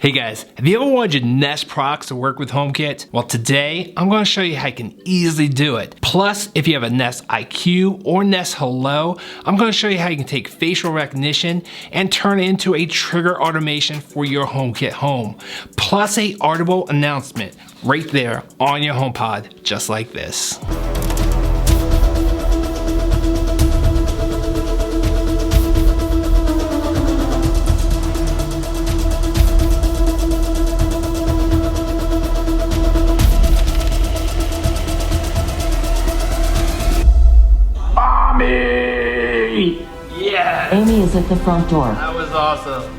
Hey guys, have you ever wanted your Nest products to work with HomeKit? Well, today I'm going to show you how you can easily do it. Plus, if you have a Nest IQ or Nest Hello, I'm going to show you how you can take facial recognition and turn it into a trigger automation for your HomeKit home. Plus a audible announcement right there on your HomePod, just like this. Yeah! Amy is at the front door. That was awesome.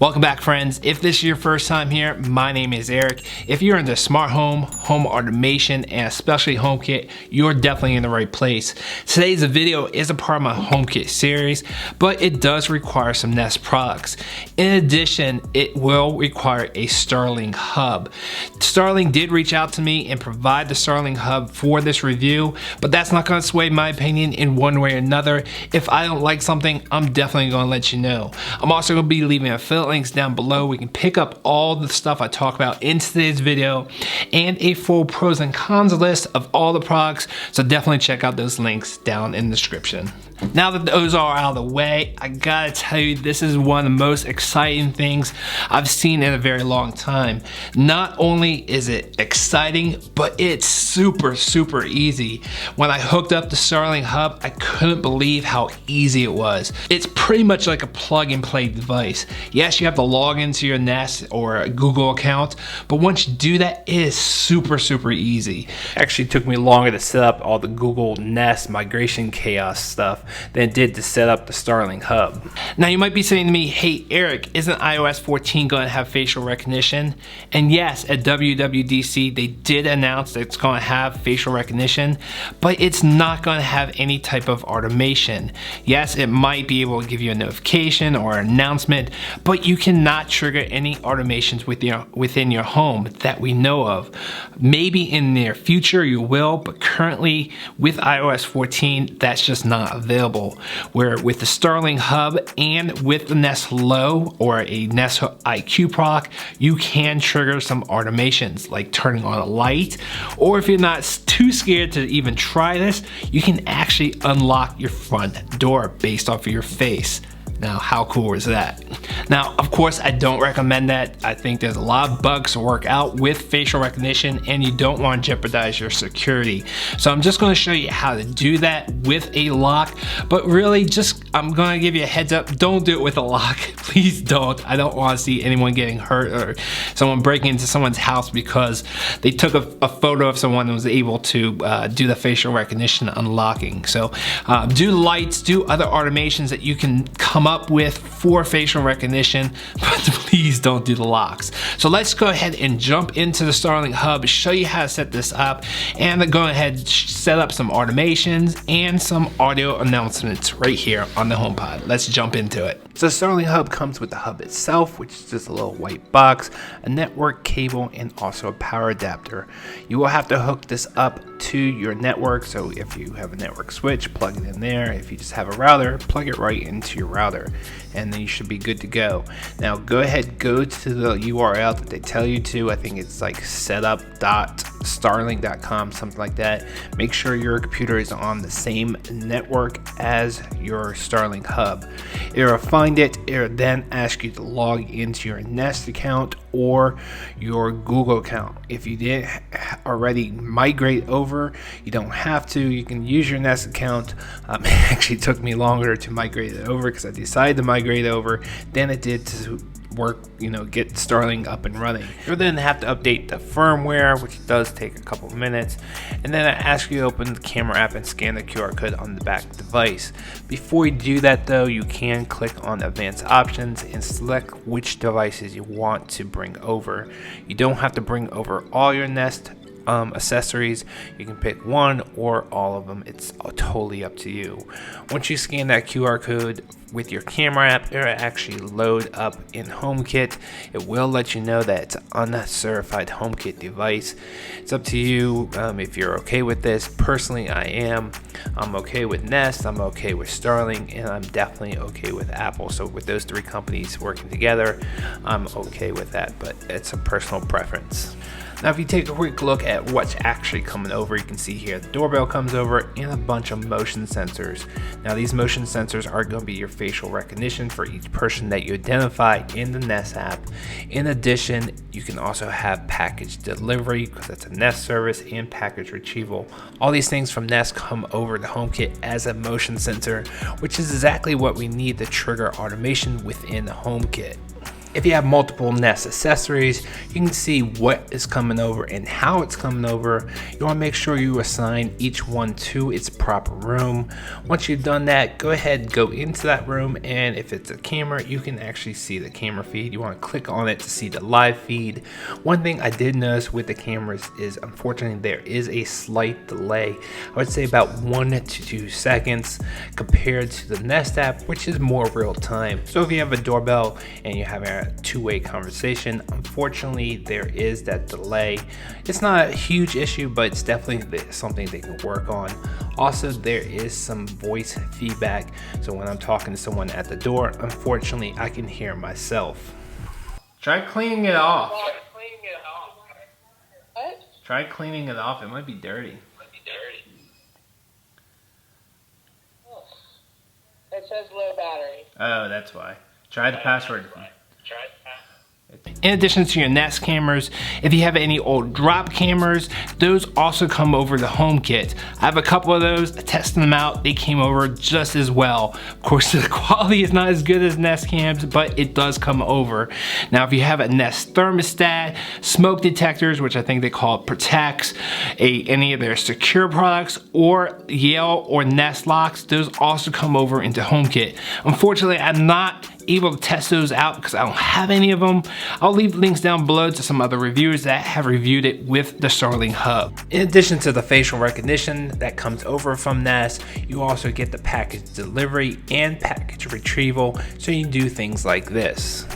Welcome back, friends. If this is your first time here, my name is Eric. If you're into smart home, home automation, and especially HomeKit, you're definitely in the right place. Today's video is a part of my HomeKit series, but it does require some Nest products. In addition, it will require a Starling Hub. Starling did reach out to me and provide the Starling Hub for this review, but that's not going to sway my opinion in one way or another. If I don't like something, I'm definitely going to let you know. I'm also going to be leaving affiliate links down below. We can pick up all the stuff I talk about in today's video and a full pros and cons list of all the products, so definitely check out those links down in the description. Now that those are out of the way, I gotta tell you, this is one of the most exciting things I've seen in a very long time. Not only is it exciting, but it's super easy. When I hooked up the Starling Hub, I couldn't believe how easy it was. It's pretty much like a plug and play device. Yes, you have to log into your Nest or a Google account, but once you do that, it is super easy. Actually, it took me longer to set up all the Google Nest migration chaos stuff than it did to set up the Starling Hub. Now you might be saying to me, hey Eric, isn't iOS 14 going to have facial recognition? And yes, at WWDC they did announce that it's going to have facial recognition, but it's not going to have any type of automation. Yes, it might be able to give you a notification or an announcement, but you cannot trigger any automations within your home that we know of. Maybe in the near future you will, but currently with iOS 14 that's just not available. Where with the Starling Hub and with the Nest Hello or a Nest IQ product, you can trigger some automations like turning on a light, or if you're not too scared to even try this, you can actually unlock your front door based off of your face. Now, how cool is that? Now, of course, I don't recommend that. I think there's a lot of bugs to work out with facial recognition and you don't want to jeopardize your security. So I'm just going to show you how to do that with a lock, but really I'm going to give you a heads up, don't do it with a lock. Please don't. I don't want to see anyone getting hurt or someone breaking into someone's house because they took a photo of someone that was able to do the facial recognition unlocking. So do lights, do other automations that you can come up with for facial recognition, but please don't do the locks. So let's go ahead and jump into the Starling Hub, show you how to set this up, and go ahead and set up some automations and some audio announcements right here on the HomePod. Let's jump into it. So the Starling Hub comes with the hub itself, which is just a little white box, a network cable, and also a power adapter. You will have to hook this up to your network, so if you have a network switch, plug it in there. If you just have a router, plug it right into your router, and then you should be good to go. Now go ahead, go to the URL that they tell you to. I think it's like setup.starling.com, something like that. Make sure your computer is on the same network as your Starling Hub. It'll find it, it'll then ask you to log into your Nest account or your Google account. If you didn't already migrate over, you don't have to. You can use your Nest account. It actually took me longer to migrate it over because I decided to migrate over than it did to work, get Starling up and running. You'll then have to update the firmware, which does take a couple minutes, and then I ask you to open the camera app and scan the QR code on the back device. Before you do that though, you can click on advanced options and select which devices you want to bring over. You don't have to bring over all your Nest accessories. You can pick one or all of them. It's totally up to you. Once you scan that QR code with your camera app, it'll actually load up in HomeKit. It will let you know that it's an uncertified HomeKit device. It's up to you if you're okay with this. Personally, I am. I'm okay with Nest, I'm okay with Starling, and I'm definitely okay with Apple. So with those three companies working together, I'm okay with that, but it's a personal preference. Now, if you take a quick look at what's actually coming over, you can see here the doorbell comes over and a bunch of motion sensors. Now, these motion sensors are going to be your facial recognition for each person that you identify in the Nest app. In addition, you can also have package delivery because that's a Nest service, and package retrieval. All these things from Nest come over to HomeKit as a motion sensor, which is exactly what we need to trigger automation within HomeKit. If you have multiple Nest accessories, you can see what is coming over and how it's coming over. You want to make sure you assign each one to its proper room. Once you've done that, go ahead and go into that room, and if it's a camera, you can actually see the camera feed. You want to click on it to see the live feed. One thing I did notice with the cameras is, unfortunately, there is a slight delay. I would say about 1 to 2 seconds compared to the Nest app, which is more real time. So if you have a doorbell and you have a two-way conversation, unfortunately there is that delay. It's not a huge issue, but it's definitely something they can work on. Also, there is some voice feedback, so when I'm talking to someone at the door, unfortunately I can hear myself. Try cleaning it off. What? Try cleaning it off. It might be dirty. It says low battery. Oh, that's why. Try the password. In addition to your Nest cameras, if you have any old drop cameras, those also come over to HomeKit. I have a couple of those. I tested them out. They came over just as well. Of course, the quality is not as good as Nest cams, but it does come over. Now, if you have a Nest thermostat, smoke detectors, which I think they call it Protects, any of their secure products, or Yale or Nest locks, those also come over into HomeKit. Unfortunately, I'm not able to test those out because I don't have any of them. I'll leave links down below to some other reviewers that have reviewed it with the Starling Hub. In addition to the facial recognition that comes over from Nest, you also get the package delivery and package retrieval, so you can do things like this.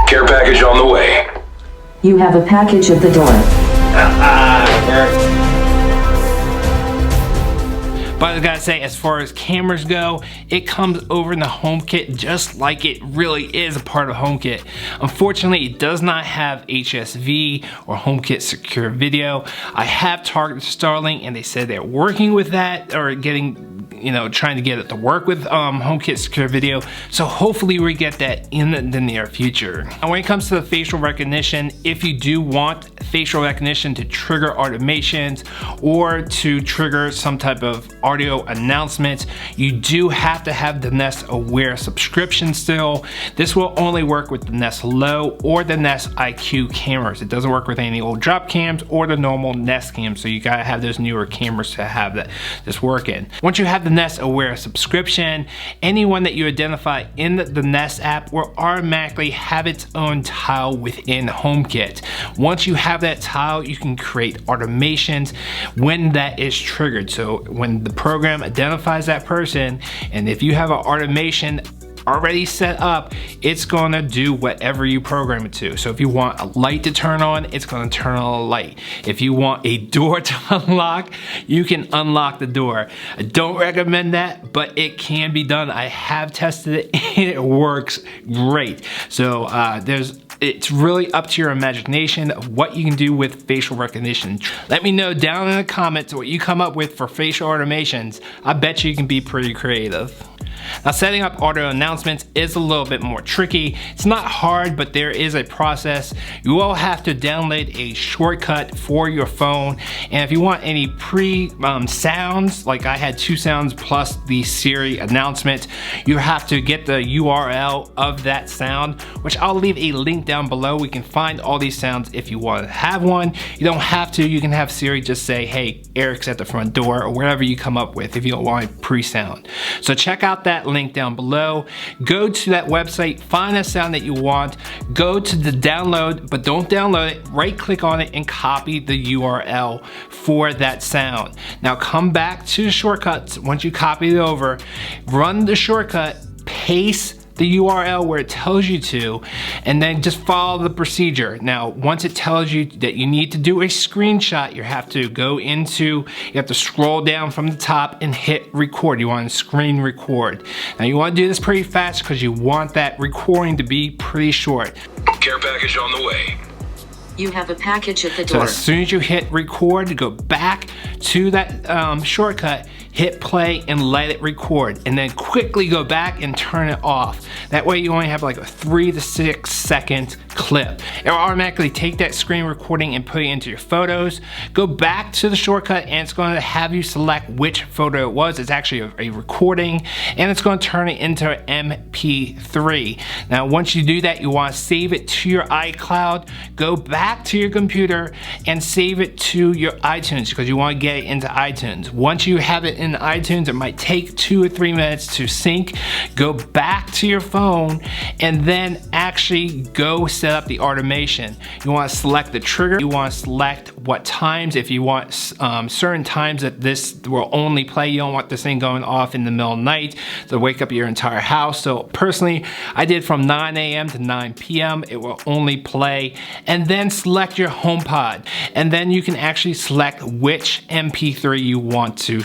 Care package on the way. You have a package at the door. But I gotta say, as far as cameras go, it comes over in the HomeKit just like it really is a part of HomeKit. Unfortunately, it does not have HSV or HomeKit Secure Video. I have targeted Starling and they said they're working with that, or trying to get it to work with HomeKit Secure Video. So hopefully we get that in the near future. And when it comes to the facial recognition, if you do want facial recognition to trigger automations or to trigger some type of audio announcements, you do have to have the Nest Aware subscription still. This will only work with the Nest Low or the Nest IQ cameras. It doesn't work with any old drop cams or the normal Nest cams, so you gotta have those newer cameras to have this working. Once you have the Nest Aware subscription, anyone that you identify in the Nest app will automatically have its own tile within HomeKit. Once you have that tile, you can create automations when that is triggered. So when the program identifies that person, and if you have an automation already set up, it's gonna do whatever you program it to. So if you want a light to turn on, it's gonna turn on a light. If you want a door to unlock, you can unlock the door. I don't recommend that, but it can be done. I have tested it and it works great. So it's really up to your imagination of what you can do with facial recognition. Let me know down in the comments what you come up with for facial automations. I bet you can be pretty creative. Now, setting up auto announcements is a little bit more tricky. It's not hard, but there is a process. You will have to download a shortcut for your phone, and if you want any sounds, like I had 2 sounds plus the Siri announcement, you have to get the URL of that sound, which I'll leave a link down below. We can find all these sounds if you want to have one. You don't have to. You can have Siri just say, hey, Eric's at the front door, or whatever you come up with if you don't want a pre-sound. So check out that link down below. Go to that website, find a sound that you want, go to the download, but don't download it, right click on it and copy the URL for that sound. Now come back to the shortcuts. Once you copy it over, run the shortcut, paste the URL where it tells you to, and then just follow the procedure. Now, once it tells you that you need to do a screenshot, you have to scroll down from the top and hit record. You want to screen record. Now, you want to do this pretty fast because you want that recording to be pretty short. Care package on the way. You have a package at the So door. as soon as you hit record, go back to that shortcut, hit play and let it record, and then quickly go back and turn it off. That way you only have like a 3 to 6 second clip. It'll automatically take that screen recording and put it into your photos. Go back to the shortcut and it's going to have you select which photo it was. It's actually a recording, and it's going to turn it into an MP3. Now once you do that, you want to save it to your iCloud. Go back to your computer and save it to your iTunes, because you want to get it into iTunes. Once you have it in iTunes, it might take 2 or 3 minutes to sync. Go back to your phone and then actually go set up the automation. You want to select the trigger. You want to select what times. If you want certain times that this will only play, you don't want this thing going off in the middle of the night to wake up your entire house. So personally, I did from 9 a.m. to 9 p.m. It will only play, and then select your HomePod, and then you can actually select which MP3 you want to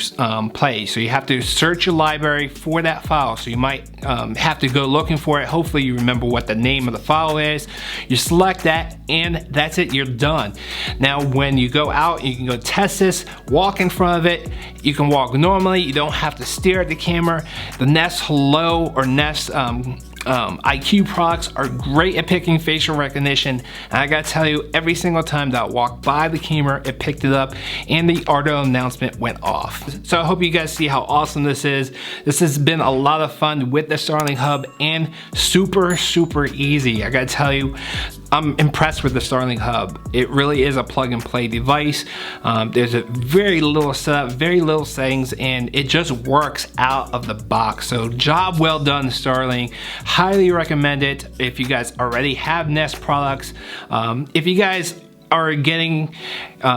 play. So you have to search your library for that file. So you might have to go looking for it. Hopefully you remember what the name of the file is. You select that, and that's it, you're done. Now when you go out, you can go test this, walk in front of it. You can walk normally, you don't have to stare at the camera. The Nest Hello or Nest IQ products are great at picking facial recognition, and I gotta tell you, every single time that I walked by the camera, it picked it up and the auto announcement went off. So I hope you guys see how awesome this is. This has been a lot of fun with the Starling Hub, and super easy. I gotta tell you, I'm impressed with the Starling Hub. It really is a plug and play device. There's a very little setup, very little settings, and it just works out of the box. So job well done, Starling. Highly recommend it if you guys already have Nest products. If you guys are getting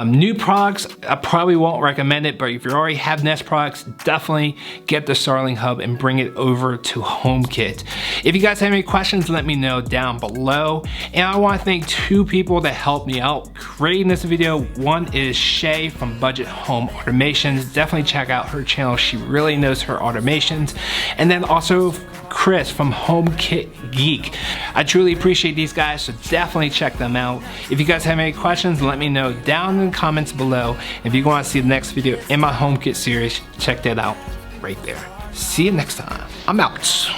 new products, I probably won't recommend it, but if you already have Nest products, definitely get the Starling Hub and bring it over to HomeKit. If you guys have any questions, let me know down below. And I want to thank 2 people that helped me out creating this video. One is Shay from Budget Home Automations. Definitely check out her channel. She really knows her automations. And then also Chris from HomeKitGeek. I truly appreciate these guys, so definitely check them out. If you guys have any questions, let me know down in the comments below. If you want to see the next video in my HomeKit series, check that out right there. See you next time. I'm out.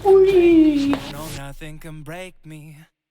Whee! No, nothing can break me.